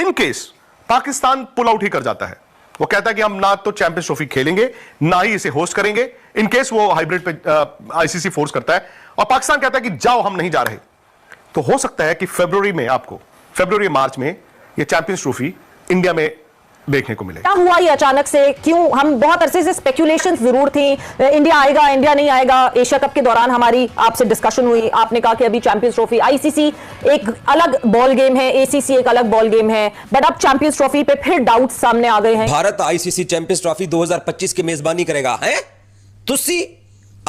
इन case Pakistan pull out ही कर जाता है, वो कहता है कि हम ना तो चैंपियंस ट्रॉफी खेलेंगे ना ही इसे होस्ट करेंगे, इन केस वो हाइब्रिड पे आईसीसी फोर्स करता है और पाकिस्तान कहता है कि जाओ हम नहीं जा रहे, तो हो सकता है कि फरवरी मार्च में ये चैंपियंस ट्रॉफी इंडिया में देखने को मिले। क्या हुआ ये अचानक से? क्यों? हम बहुत अरसे से स्पेकुलेशन जरूर थी, इंडिया आएगा इंडिया नहीं आएगा। एशिया कप के दौरान हमारी आपसे डिस्कशन हुई, आपने कहा कि अभी चैंपियंस ट्रॉफी, आईसीसी एक अलग बॉल गेम है, एसीसी एक अलग बॉल गेम है, बट अब चैंपियंस ट्रॉफी पे फिर डाउट सामने आ गए हैं। भारत आईसीसी चैंपियंस ट्रॉफी 2025 की मेजबानी करेगा है, तुसी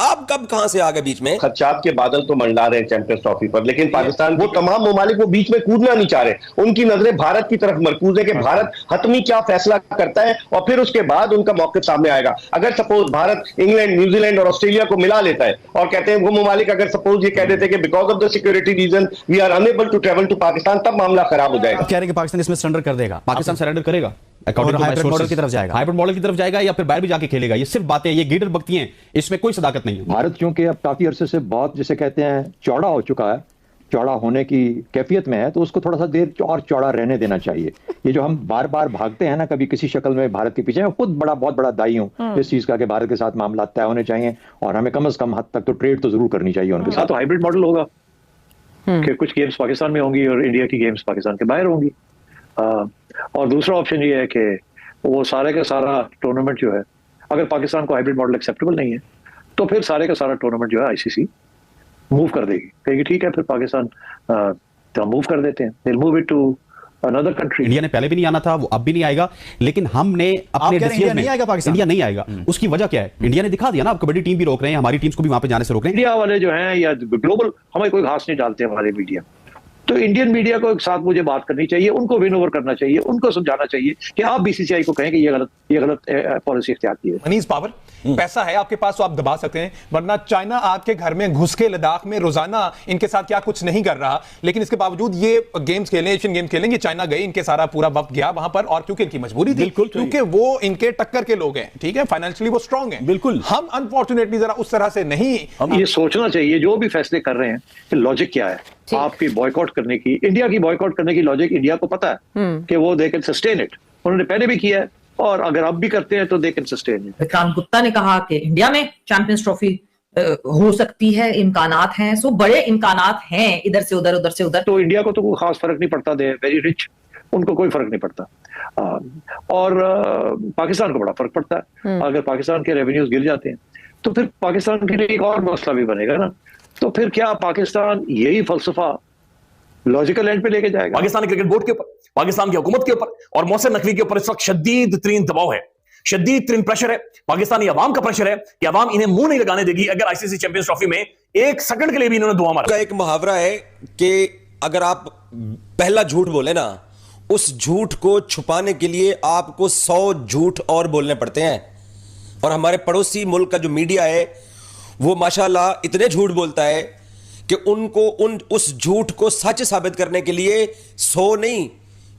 आप कब कहां से आ गए बीच में? खदशात के बादल तो मंडरा रहे हैं चैंपियंस ट्रॉफी पर, लेकिन पाकिस्तान वो तमाम ममालिक वो बीच में कूदना नहीं चाह रहे। उनकी नजरें भारत की तरफ मरकूज है कि भारत हतमी क्या फैसला करता है और फिर उसके बाद उनका मौक़िफ़ सामने आएगा। अगर सपोज भारत इंग्लैंड, न्यूजीलैंड और ऑस्ट्रेलिया को मिला लेता है और कहते हैं वो ममालिक अगर सपोज ये कह देते हैं कि because of the security reason we are unable to travel to Pakistan, तब मामला खराब हो जाएगा। कह रहे हैं कि पाकिस्तान इसमें सरेंडर कर देगा, पाकिस्तान सरेंडर करेगा, हाइब्रिड मॉडल की तरफ जाएगा, हाइब्रिड मॉडल की तरफ जाएगा या फिर बाहर भी जाके खेलेगा। ये सिर्फ बातें, ये गीटर बकती हैं, इसमें कोई सदाकत नहीं है। भारत चूंकि अब काफी अरसे से बहुत जिसे कहते हैं चौड़ा हो चुका है, चौड़ा होने की कैफियत में है, तो उसको थोड़ा सा देर और चौड़ा रहने देना चाहिए। ये जो हम बार बार भागते हैं ना कभी किसी शक्ल में भारत के पीछे, मैं खुद बहुत बड़ा दाई हूँ इस चीज का कि भारत के साथ मामला तय होने चाहिए और हमें कम से कम हद तक तो ट्रेड तो जरूर करनी चाहिए उनके साथ। तो हाइब्रिड मॉडल होगा कि कुछ गेम्स पाकिस्तान में होंगी और इंडिया की गेम्स पाकिस्तान के बाहर होंगी। और दूसरा ऑप्शन ये है कि वो सारे का सारा टूर्नामेंट जो है, अगर पाकिस्तान को हाइब्रिड मॉडल एक्सेप्टेबल नहीं है तो फिर सारे का सारा टूर्नामेंट जो है आईसीसी मूव कर देगी, कहेगी ठीक है फिर पाकिस्तान तो मूव कर देते हैं, they'll move it to another country। India ने पहले भी नहीं आना था, वो अब भी नहीं आएगा, लेकिन हमने अपने इंडिया नहीं आएगा, पाकिस्तान इंडिया नहीं आएगा। उसकी वजह क्या है? इंडिया ने दिखा दिया ना, अब कबड्डी टीम भी रोक रहे हैं, हमारी टीम्स को भी वहां पे जाने से रोक रहे हैं। इंडिया वाले जो हैं या ग्लोबल हमें कोई घास नहीं डालते हमारे मीडिया, तो इंडियन मीडिया को एक साथ मुझे बात करनी चाहिए, उनको विन ओवर करना चाहिए, उनको समझाना चाहिए कि आप बीसीसीआई को कहें कि ये गलत पॉलिसी इख्तियार की है। मनी इज पावर, पैसा है आपके पास तो आप दबा सकते हैं, वरना चाइना आपके घर में घुस के लद्दाख में रोजाना इनके साथ क्या कुछ नहीं कर रहा, लेकिन इसके बावजूद ये गेम्स खेलें, एशियन गेम खेलेंगे, चाइना गए, इनके सारा पूरा वक्त गया वहां पर, और क्योंकि इनकी मजबूरी थी, क्योंकि वो इनके टक्कर के लोग हैं, ठीक है, फाइनेंशियली वो स्ट्रांग हैं। बिल्कुल, हम अनफॉर्चुनेटली जरा उस तरह से नहीं। ये सोचना चाहिए जो भी फैसले कर रहे हैं कि लॉजिक क्या है आपकी बॉयकॉट करने की, इंडिया की बॉयकॉट करने की लॉजिक इंडिया को पता है कि वो दे कैन सस्टेन इट, उन्होंने पहले भी किया है और अगर अब भी करते हैं तो they can sustain it. Vikrant Gupta ने कहा कि इंडिया में चैंपियंस ट्रॉफी हो सकती है, इम्कानात हैं, सो बड़े इम्कानात हैं, इधर से उधर, उधर से उधर। तो इंडिया को तो कोई खास फर्क नहीं पड़ता, दे वेरी रिच, उनको कोई फर्क नहीं पड़ता। और पाकिस्तान को बड़ा फर्क पड़ता है। अगर पाकिस्तान के रेवेन्यूज गिर जाते हैं तो फिर पाकिस्तान के लिए एक और मसला भी बनेगा ना, तो फिर क्या पाकिस्तान यही फलसफा लॉजिकल एंड पे लेके जाएगा? पाकिस्तान क्रिकेट बोर्ड के ऊपर, पाकिस्तान की हुकूमत के ऊपर और मोहसिन नकवी के ऊपर इस वक्त शदीद तरीन दबाव है, शदीद तरीन प्रेशर है, पाकिस्तानी अवाम का प्रेशर है कि अवाम इन्हें मुंह नहीं लगाने देगी अगर आईसीसी चैंपियंस ट्रॉफी में एक सेकंड के लिए भी इन्होंने दुआ मारा। एक मुहावरा है कि अगर आप पहला झूठ बोले ना, उस झूठ को छुपाने के लिए आपको 100 झूठ और बोलने पड़ते हैं। और हमारे पड़ोसी मुल्क का जो मीडिया है वो माशाल्लाह इतने झूठ बोलता है कि उनको उस झूठ को सच साबित करने के लिए 100 नहीं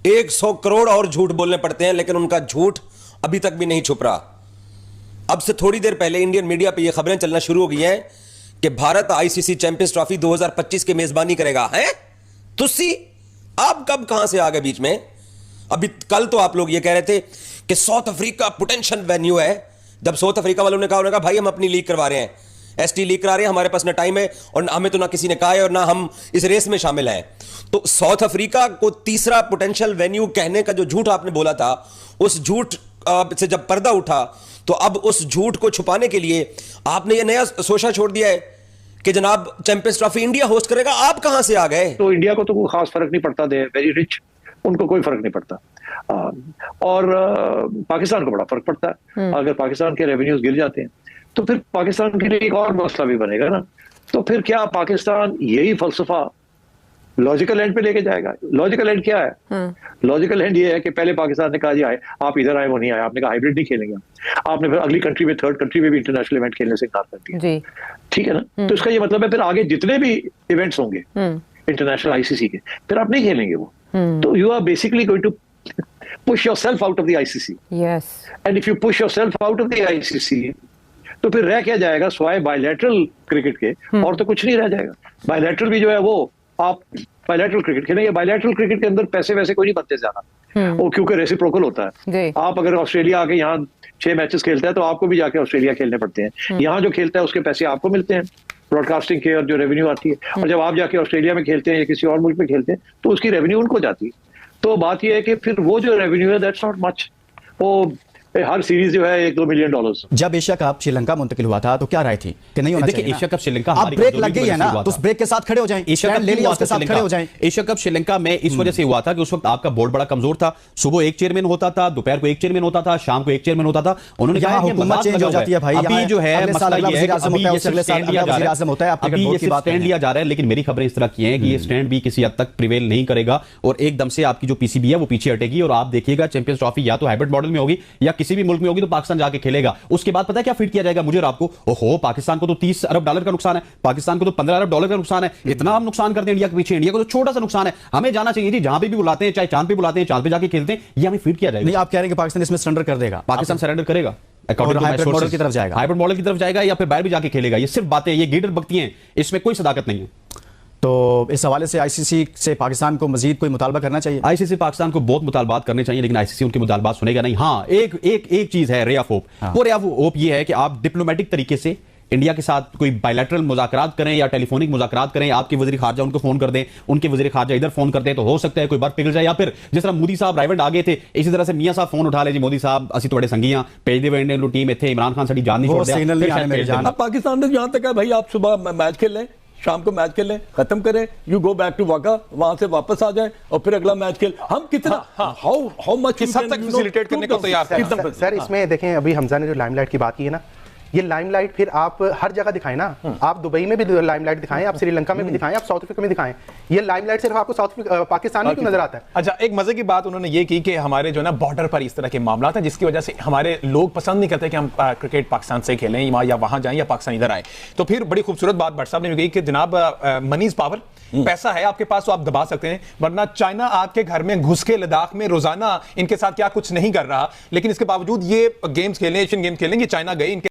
100 करोड़ और झूठ बोलने पड़ते हैं, लेकिन उनका झूठ अभी तक भी नहीं छुप रहा। अब से थोड़ी देर पहले इंडियन मीडिया पे ये खबरें चलना शुरू हो गई हैं कि भारत आईसीसी चैंपियंस ट्रॉफी 2025 की मेजबानी करेगा है, तुसी आप कब कहां से आ गए बीच में? अभी कल तो आप लोग ये कह रहे थे कि साउथ अफ्रीका पोटेंशियल वेन्यू है। जब साउथ अफ्रीका वालों ने कहा भाई हम अपनी लीग करवा रहे हैं, एसटी लीग करा रहे हैं, हमारे पास ना टाइम है और हमें तो ना किसी ने कहा है और ना हम इस रेस में शामिल हैं, तो साउथ अफ्रीका को तीसरा पोटेंशियल वेन्यू कहने का जो झूठ आपने बोला था, उस झूठ से जब पर्दा उठा तो अब उस झूठ को छुपाने के लिए आपने ये नया सोचा छोड़ दिया है कि जनाब चैंपियंस ट्रॉफी इंडिया होस्ट करेगा। आप कहां से आ गए? तो इंडिया को तो कोई खास फर्क नहीं पड़ता, दे वेरी रिच, उनको कोई फर्क नहीं पड़ता। और पाकिस्तान को बड़ा फर्क पड़ता है। अगर पाकिस्तान के रेवेन्यूज गिर जाते हैं तो फिर पाकिस्तान के लिए एक और मसला भी बनेगा ना, तो फिर क्या पाकिस्तान यही फलसफा लॉजिकल एंड पे लेके जाएगा? लॉजिकल एंड क्या है? लॉजिकल एंड ये है कि पहले पाकिस्तान ने कहा जी आए, आप इधर आए, वो नहीं आए, आपने कहा हाइब्रिड नहीं खेलेंगे, आपने फिर अगली कंट्री में, थर्ड कंट्री में भी इंटरनेशनल इवेंट खेलने से इनकार कर दिया, ठीक है ना? तो इसका ये मतलब है फिर आगे जितने भी इवेंट्स होंगे इंटरनेशनल आईसीसी के, फिर आप नहीं खेलेंगे वो। तो you are basically going to push yourself out of the ICC. Yes, and if you push yourself out of the ICC तो फिर रह क्या जाएगा स्वाय बायलैटरल क्रिकेट के, और तो कुछ नहीं रह जाएगा। बायलैटरल भी जो है वो आप बायलैटरल क्रिकेट खेलेंगे, बायलैटरल क्रिकेट के अंदर पैसे वैसे कोई नहीं बनते ज्यादा, वो क्योंकि रेसिप्रोकल होता है। आप अगर ऑस्ट्रेलिया आके यहाँ 6 मैचेस खेलता है तो आपको भी जाके ऑस्ट्रेलिया खेलने पड़ते हैं। यहाँ जो खेलता है उसके पैसे आपको मिलते हैं, ब्रॉडकास्टिंग के और जो रेवेन्यू आती है। और जब आप जाके ऑस्ट्रेलिया में खेलते हैं या किसी और मुल्क में खेलते हैं तो उसकी रेवेन्यू उनको जाती है। तो बात यह है कि फिर वो जो रेवेन्यू है दैट्स नॉट मच। वो हर सीरीज जो है $1-2 मिलियन। जब एशिया कप श्रीलंका मुंतकिल हुआ था तो क्या राय थी कि नहीं होना चाहिए? एशिया कप श्रीलंका अब ब्रेक लग गई है ना, तो उस ब्रेक के साथ खड़े हो जाएं, एशिया कप ले लिया उसके साथ खड़े हो जाएं। एशिया कप श्रीलंका में इस वजह से हुआ था कि उस वक्त आपका बोर्ड बड़ा कमजोर था। सुबह एक चेयरमैन होता था, दोपहर को एक चेयरमैन होता था, शाम को एक चेयरमैन होता था। उन्होंने कहा हुकूमत चेंज हो जाती है भाई, अभी जो है मसला ये है कि अभी ये स्टैंड लिया जा रहा है, लेकिन मेरी खबरें इस तरह की हैं कि ये स्टैंड भी किसी हद तक प्रिवेल नहीं करेगा और एकदम से आपकी जो पीसीबी है वो पीछे हटेगी और आप देखिएगा चैंपियंस ट्रॉफी या तो हाइब्रिड मॉडल में होगी या किसी भी मुल्क में होगी तो पाकिस्तान जाके खेलेगा। उसके बाद पता है क्या फीड किया जाएगा मुझे और आपको? ओहो, पाकिस्तान को तो $30 अरब का नुकसान है, पाकिस्तान को तो $15 अरब का नुकसान है, इतना हम नुकसान करते हैं इंडिया के पीछे। इंडिया को तो छोटा सा नुकसान है, हमें जाना चाहिए जी, जहां पे भी बुलाते हैं, चाहे चांद पे बुलाते हैं, चांद पे जाके खेलते हैं, ये हमें फीड किया जाएगा। नहीं, आप कह रहे हैं कि पाकिस्तान इसमें सरेंडर कर देगा? पाकिस्तान सरेंडर करेगा, हाइब्रिड मॉडल की तरफ जाएगा, हाइब्रिड मॉडल की तरफ जाएगा या फिर बाहर भी जाके खेलेगा। ये सिर्फ बातें, ये गीडर बकती हैं, इसमें कोई सदाकत नहीं है। तो इस हवाले से आईसीसी से पाकिस्तान को मजीद कोई मुतालबा करना चाहिए? आईसीसी पाकिस्तान को बहुत मुतालबात करने चाहिए, लेकिन आईसीसी उनके मुतालबात सुनेगा नहीं। हाँ, एक चीज है रे ऑफ होप। वो रे ऑफ होप ये है कि आप डिप्लोमेटिक तरीके से इंडिया के साथ कोई बायलैटरल मुज़ाकरात करें या टेलीफोनिक मुज़ाकरात करें। आपके वज़ीर खारजा उनको फोन कर दें, उनके वज़ीर खारजा इधर फोन कर दें, तो हो सकता है कोई बात पिघल जाए। या फिर जिस तरह मोदी साहब राइवंड आ गए थे, इसी तरह से मियां साहब फोन उठा ले जी, मोदी साहब असि थोड़े संगियां भेज दे वेंडे लो टीम थे, इमरान खान साडी जान नहीं छोड़ दिया। पाकिस्तान ने जहां तक है भाई, आप सुबह मैच खेल लें, शाम को मैच खेलें, खत्म करें, यू गो बैक टू वाका, वहां से वापस आ जाए और फिर अगला मैच खेल। हम कितना हाउ मच किस हद तक फैसिलिटेट करने को तैयार हैं? सर इसमें देखें, अभी हमजा ने जो लाइमलाइट की बात की है ना, ये लाइमलाइट फिर आप हर जगह दिखाएं ना। आप दुबई में भी लाइमलाइट दिखाएं, आप श्रीलंका में भी दिखाएं, आप साउथ अफ्रीका में दिखाएं। ये लाइमलाइट सिर्फ आपको पाकिस्तान में क्यों नजर आता है? अच्छा, एक मजे की बात उन्होंने ये की कि हमारे जो ना बॉर्डर पर इस तरह के मामला हैं जिसकी वजह से हमारे लोग पसंद नहीं करते कि हम क्रिकेट पाकिस्तान से खेलें या वहां जाएं या पाकिस्तान इधर आए। तो फिर बड़ी खूबसूरत बात भट्ट साहब ने कही कि जनाब मनी इज पावर, पैसा है आपके पास तो आप दबा सकते हैं, वरना चाइना आपके घर में घुस के लद्दाख में रोजाना इनके साथ क्या कुछ नहीं कर रहा, लेकिन इसके बावजूद ये गेम्स खेलें, एशियन गेम्स खेलेंगे, चाइना गए इनके